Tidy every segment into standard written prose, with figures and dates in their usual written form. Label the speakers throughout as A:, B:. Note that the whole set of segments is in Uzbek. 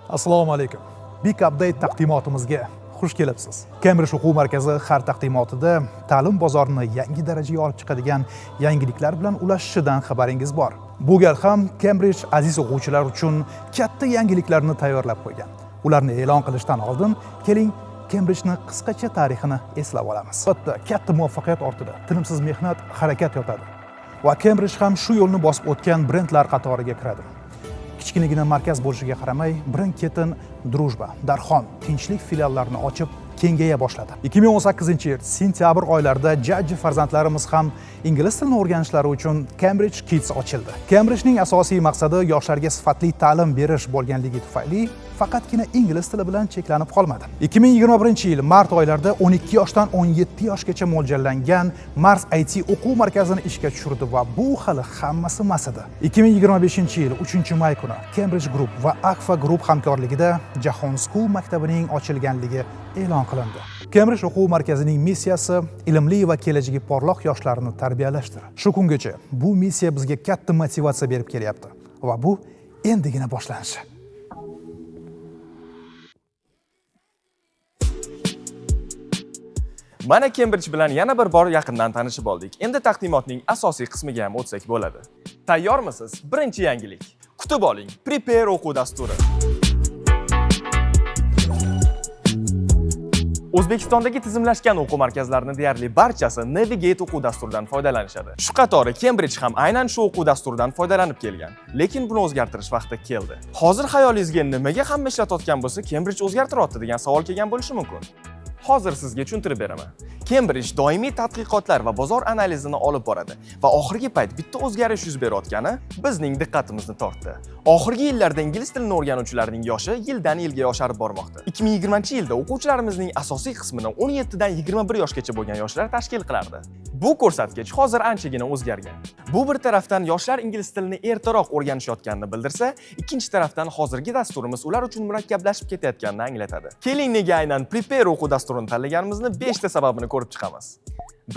A: Assalomu alaykum. Big Update taqdimotimizga xush kelibsiz. Cambridge o'quv markazi har taqdimotida ta'lim bozorini yangi darajaga olib chiqadigan yangiliklar bilan ulashishidan xabaringiz bor. Bu gal ham Cambridge aziz o'quvchilar uchun katta yangiliklarni tayyorlab qo'ygan. Ularni e'lon qilishdan oldin keling Cambridge'ni qisqacha tarixini eslab olamiz. Albatta, katta muvaffaqiyat ortida tinimsiz mehnat, harakat yotadi. Va Cambridge ham shu yo'lni bosib o'tgan brendlar qatoriga kiradi. Kichkinagina markaz bo'lishiga qaramay, birin-ketin Drujba, Darxon, Tinchlik filiallarini ochib, kengaya boshladi. 2018-yil sentyabr oylarida jajji farzandlarimiz ham ingliz tilini o'rganishlari uchun Cambridge Kids ochildi. Cambridge'ning asosiy maqsadi yoshlarga sifatli ta'lim berish bo'lganligi tufayli faqatgina ingliz tili bilan cheklanib qolmadi. 2021-yil mart oylarida 12 yoshdan 17 yoshgacha mo'ljallangan Mars IT o'quv markazini ishga tushirdi va bu hali hammasi emas edi. 2025-yil 3-may kuni Cambridge Group va Akfa Group hamkorligida Jahon School maktabining ochilganligi e'lon qilindi. Cambridge o'quv markazining missiyasi ilmli va kelajagi porloq yoshlarni tarbiyalashdir. Shu kungacha bu missiya bizga katta motivatsiya berib kelyapti va bu endigina boshlanishi.
B: Mana Cambridge bilan yana bir bor yaqindan tanishib oldik. Endi taqdimotning asosiy qismiga ham o'tsak bo'ladi. Tayyormisiz? Birinchi yangilik. Kutib oling, Prepare o'quv dasturi. O'zbekistondagi tizimlashgan o'quv markazlarining deyarli barchasi Navigate o'quv dasturidan foydalanishadi. Shu qatori Cambridge ham aynan shu o'quv dasturidan foydalanib kelgan. Lekin buni o'zgartirish vaqti keldi. Hozir xayolingizga nimaga hamma ishlatayotgan bo'lsa, Cambridge o'zgartiryapti degan savol kelgan bo'lishi mumkin. Hozir sizga tushuntirib beraman. Cambridge doimiy tadqiqotlar va bozor analizini olib boradi va oxirgi payt bitta o'zgarish yuz berayotgani bizning diqqatimizni tortdi. Oxirgi yillarda ingliz tilini o'rganuvchilarning yoshi yildan-yilga yosharib bormoqda. 2020-yilda o'quvchilarimizning asosiy qismini 17 dan 21 yoshgacha bo'lgan yoshlar tashkil qilardi. Bu ko'rsatkich hozir anchagina o'zgargan. Bu bir tarafdan yoshlar ingliz tilini ertaroq o'rganishayotganini bildirsa, ikkinchi tarafdan hozirgi dasturimiz ular uchun murakkablashib ketayotganini anglatadi. Keling, nega aynan Prepare o'quv dasturini tanlaganimizni 5 ta sababini ko'rib chiqamiz.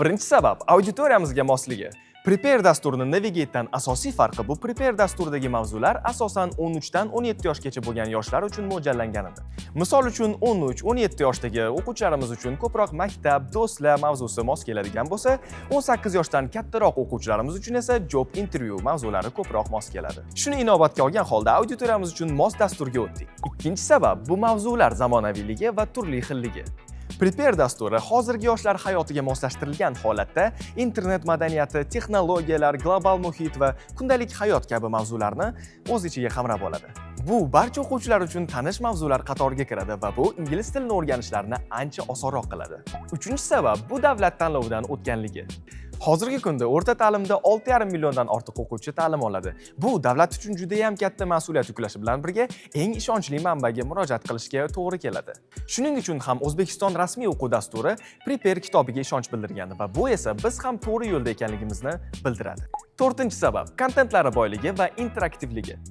B: Birinchi sabab auditoriyamizga mosligi. Prepare dasturining Navigate'dan asosiy farqi bu Prepare dasturidagi mavzular asosan 13 dan 17 yoshgacha bo'lgan yoshlar uchun mo'ljallanganidir. Misol uchun 13-17 yoshdagi o'quvchilarimiz uchun ko'proq maktab, do'stlar mavzusi mos keladigan bo'lsa, 18 yoshdan kattaroq o'quvchilarimiz uchun esa job interview mavzulari ko'proq mos keladi. Shuni inobatga olgan holda auditoriyamiz uchun mos dasturga o'tdik. Ikkinchi sabab bu mavzular zamonaviyligi va turli xilligi. Prepare dasturi hozirgi yoshlar hayotiga moslashtirilgan holatda internet madaniyati, texnologiyalar, global muhit va kundalik hayot kabi mavzularni o'z ichiga qamrab oladi. Bu barcha o'quvchilar uchun tanish mavzular qatoriga kiradi va bu ingliz tilini o'rganishlarini ancha osonroq qiladi. Uchinchi sabab bu davlat tanlovidan o'tganligi. Hozirgi kunda o'rta ta'limda 6,5 milliondan ortiq o'quvchi ta'lim oladi. Bu davlat uchun juda ham katta mas'uliyat yuklashi bilan birga eng ishonchli manbaga murojaat qilishga to'g'ri keladi. Shuning uchun ham O'zbekiston rasmiy o'quv dasturi Prepare kitobiga ishonch bildirgan va bu esa biz ham to'g'ri yo'lda ekanligimizni bildiradi. To'rtinchi sabab kontentlari boyligi va interaktivligi.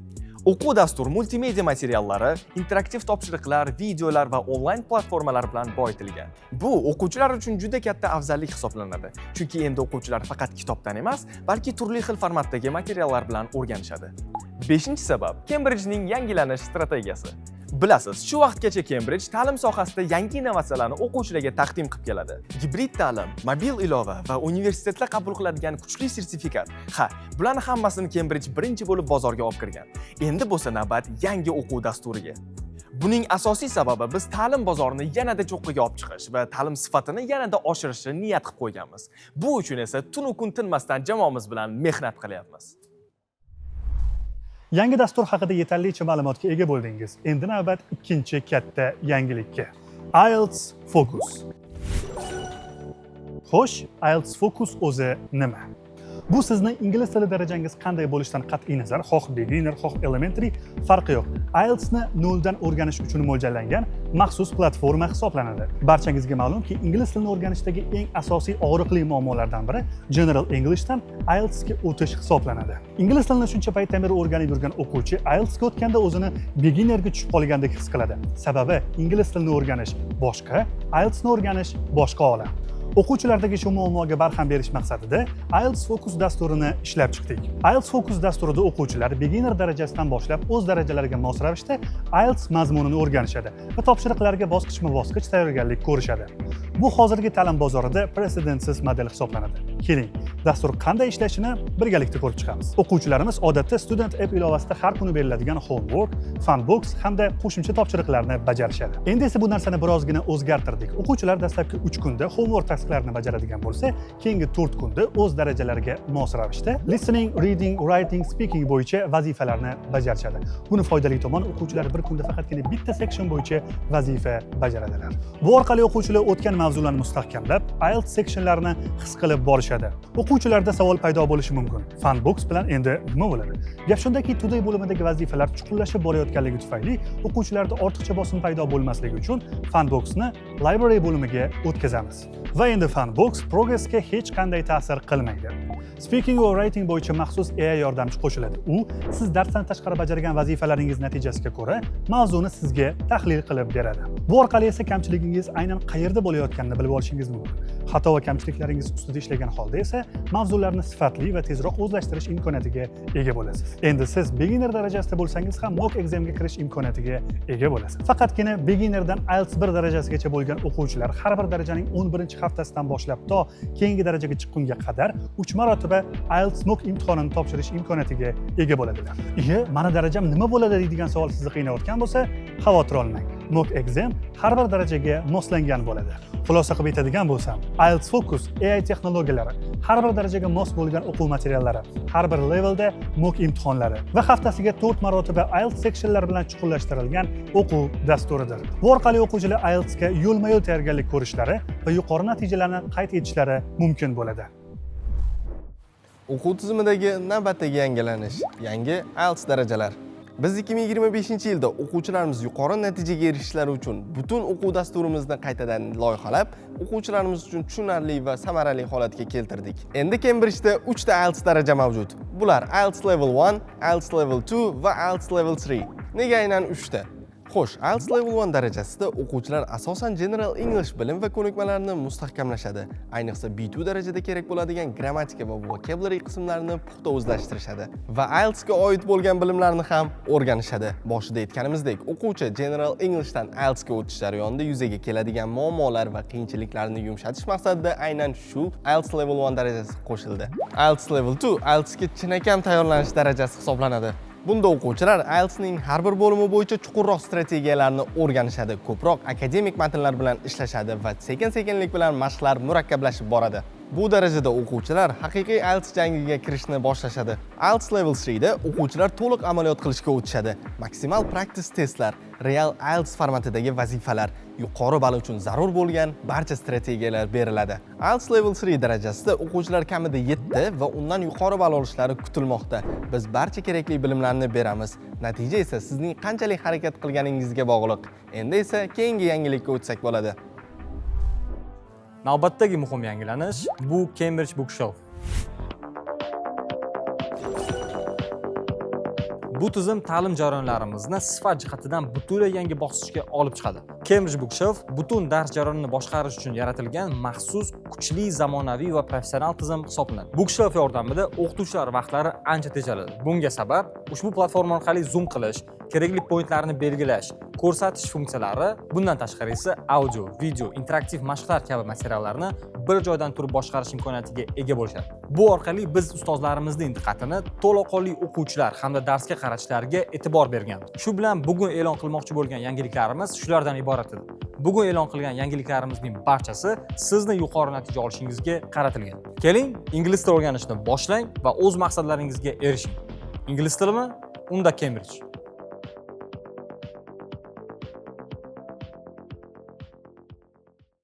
B: O'quv dasturi multimedia materiallari, interaktiv topshiriqlar, videolar va onlayn platformalar bilan boyitilgan. Bu o'quvchilar uchun juda katta afzallik hisoblanadi. Chunki endi o'quvchilar faqat kitobdan emas, balki turli xil formatdagi materiallar bilan o'rganishadi. 5-sabab Cambridge'ning yangilanish strategiyasi. Bilasiz, shu vaqtgacha Cambridge ta'lim sohasida yangi innovatsiyalarni o'quvchilarga taqdim qilib keladi. Gibrid ta'lim, mobil ilova va universitetlar qabul qiladigan kuchli sertifikat. Bularning hammasini Cambridge birinchi bo'lib bozorga olib kirgan. Endi bo'lsa navbat yangi o'quv dasturiga. Buning asosiy sababi biz ta'lim bozorini yanada cho'qqiga olib chiqish va ta'lim sifatini yanada oshirishni niyat qilib qo'yganmiz. Bu uchun esa tun-u kun tinmasdan jamoamiz bilan mehnat qilyapmiz.
C: Yangi dastur haqida yetarlicha ma'lumotga ega bo'ldingiz. Endi navbat ikkinchi katta yangilikka. IELTS Focus. Xo'sh, IELTS Focus o'zi nima? Bu sizni ingliz tili darajangiz qanday bo'lishidan qat'iy nazar, xoh beginner, xoh elementary farqi yo'q. IELTS ni noldan o'rganish uchun mo'ljallangan maxsus platforma hisoblanadi. Barchangizga ma'lumki, ingliz tilini o'rganishdagi eng asosiy og'riqli muammolardan biri General Englishdan IELTS ga o'tish hisoblanadi. Ingliz tilini shuncha paytdan beri o'rganib yurgan o'quvchi IELTS ga o'tganda o'zini beginnerga tushib qolgandek his qiladi. Sababi ingliz tilini o'rganish boshqa, IELTS ni o'rganish boshqa olam. O'quvchilardagi shu muammoga barham berish maqsadida IELTS Focus dasturini ishlab chiqdik. IELTS Focus dasturida o'quvchilar beginner darajasidan boshlab o'z darajalariga mos ravishda IELTS mazmunini o'rganishadi va topshiriqlarga bosqichma-bosqich tayyorgarlik ko'rishadi. Bu hozirgi ta'lim bozorida precedentsiz model hisoblanadi. Keling, dastur qanday ishlashini birgalikda ko'rib chiqamiz. O'quvchilarimiz odatda Student App ilovasida har kuni beriladigan homework, funbox hamda qo'shimcha topshiriqlarni bajarishadi. Endi esa bu narsani birozgina o'zgartirdik. O'quvchilar dastlabki 3 kunda homework tasklarini bajaradigan bo'lsa, keyingi 4 kunda o'z darajalariga mos ravishda listening, reading, writing, speaking bo'yicha vazifalarni bajarishadi. Buni foydali tomoni o'quvchilar bir kunda faqatgina bitta section bo'yicha vazifa bajaradilar. Bu orqali o'quvchilar o'tgan mavzularni mustahkamlab, IELTS sectionlarini his qilib borishadi. O'quvchilarda savol paydo bo'lishi mumkin. Funbox bilan endi nima bo'ladi? Gap shundaki, Today bo'limidagi vazifalar chuqurlashib borayotganligi tufayli o'quvchilarda ortiqcha bosim paydo bo'lmasligi uchun Funboxni library bo'limiga o'tkazamiz. Va endi Funbox progressga hech qanday ta'sir qilmaydi. Speaking va writing bo'yicha maxsus AI yordamchi qo'shiladi. U siz darsdan tashqari bajargan vazifalaringiz natijasiga ko'ra mavzuni sizga tahlil qilib beradi. Bu orqali esa kamchiligingiz aynan qayerda bo'layotganini bilib olishingiz mumkin. Xato va kamchiliklaringiz ustida ishlagan holda esa mavzularni sifatli va tezroq o'zlashtirish imkoniyatiga ega bo'lasiz. Endi siz beginner darajasida bo'lsangiz ham mock examga kirish imkoniyatiga ega bo'lasiz. Faqatgina beginnerdan IELTS 1 darajasigacha bo'lgan o'quvchilar har bir darajaning 11-haftasidan boshlab to keyingi darajaga chiqqunga qadar 3 marotaba IELTS mock imtihonini topshirish imkoniyatiga ega bo'ladilar. Mana darajam nima bo'ladi deydigan savol sizni qiynayotgan bo'lsa, xavotir olmang. Mock exam har bir darajaga moslangan bo'ladi. Xulosa qilib aytadigan bo'lsam, IELTS Focus AI texnologiyalari, har bir darajaga mos bo'lgan o'quv materiallari, har bir levelda mock imtihonlari va haftasiga 4 marotaba IELTS sectionlar bilan chuqurlashtirilgan o'quv dasturidir. Bu orqali o'quvchilar IELTS ga yo'lma-yo'l tayyorgarlik ko'rishlari va yuqori natijalarni qayd etishlari mumkin bo'ladi.
B: O'quv tizimidagi navbatdagi yangilanish, yangi IELTS darajalar. Biz 2025-yilda o'quvchilarimiz yuqori natijaga erishishlari uchun butun o'quv dasturimizni qaytadan loyihalab, o'quvchilarimiz uchun tushunarli va samarali holatga keltirdik. Endi Cambridgeda 3 ta IELTS daraja mavjud. Bular IELTS Level 1, IELTS Level 2 va IELTS Level 3. Nega aynan 3 ta? Xo'sh, IELTS Level 1 darajasida o'quvchilar asosan General English bilim va ko'nikmalarini mustahkamlashadi. Ayniqsa B2 darajada kerak bo'ladigan grammatika va vocabulary qismlarini puxta o'zlashtirishadi va IELTS ga oid bo'lgan bilimlarni ham o'rganishadi. Boshida aytganimizdek, o'quvchi General Englishdan IELTS ga o'tish jarayonida yuzaga keladigan muammolar va qiyinchiliklarni yumshatish maqsadida aynan shu IELTS Level 1 darajasi qo'shildi. IELTS Level 2 IELTS ga chinakam tayyorlanish darajasi hisoblanadi. Bunda o'quvchilar IELTS ning har bir bo'limi bo'yicha chuqurroq strategiyalarni o'rganishadi, ko'proq akademik matnlar bilan ishlashadi va sekin-sekinlik bilan mashqlar murakkablashib boradi. Bu darajada o'quvchilar haqiqiy IELTS jangiga kirishni boshlashadi. IELTS Level 3 da o'quvchilar to'liq amaliyot qilishga o'tishadi. Maksimal practice testlar, real IELTS formatidagi vazifalar, yuqori ball uchun zarur bo'lgan barcha strategiyalar beriladi. IELTS Level 3 darajasida o'quvchilar kamida 7 va undan yuqori ball olishlari kutilmoqda. Biz barcha kerakli bilimlarni beramiz. Natija esa sizning qanchalik harakat qilganingizga bog'liq. Endi esa keyingi yangilikka o'tsak bo'ladi.
D: Navbatdagi muhim yangilanish bu Cambridge Bookshelf. Bu tizim ta'lim jarayonlarimizni sifat jihatidan butunlay yangi bosqichga olib chiqadi. Cambridge Bookshelf butun dars jarayonini boshqarish uchun yaratilgan maxsus, kuchli, zamonaviy va professional tizim hisoblanadi. Bookshelf yordamida o'qituvchilar vaqtlari ancha tejaladi. Bunga sabab ushbu platforma orqali zoom qilish, kerakli pointlarni belgilash, ko'rsatish funksiyalari, bundan tashqari esa audio, video, interaktiv mashqlar kabi materiallarni bir joydan turib boshqarish imkoniyatiga ega bo'lishadi. Bu orqali biz ustozlarimizning diqqatini to'laqonli o'quvchilar hamda darsga qaratishlariga e'tibor bergan. Shu bilan bugun e'lon qilmoqchi bo'lgan yangiliklarimiz shulardan iborat edi. Bugun e'lon qilgan yangiliklarimizning barchasi sizni yuqori natija olishingizga qaratilgan. Keling, ingliz tili o'rganishni boshlang va o'z maqsadlaringizga erishing. Ingliz tilimi? Unda Cambridge.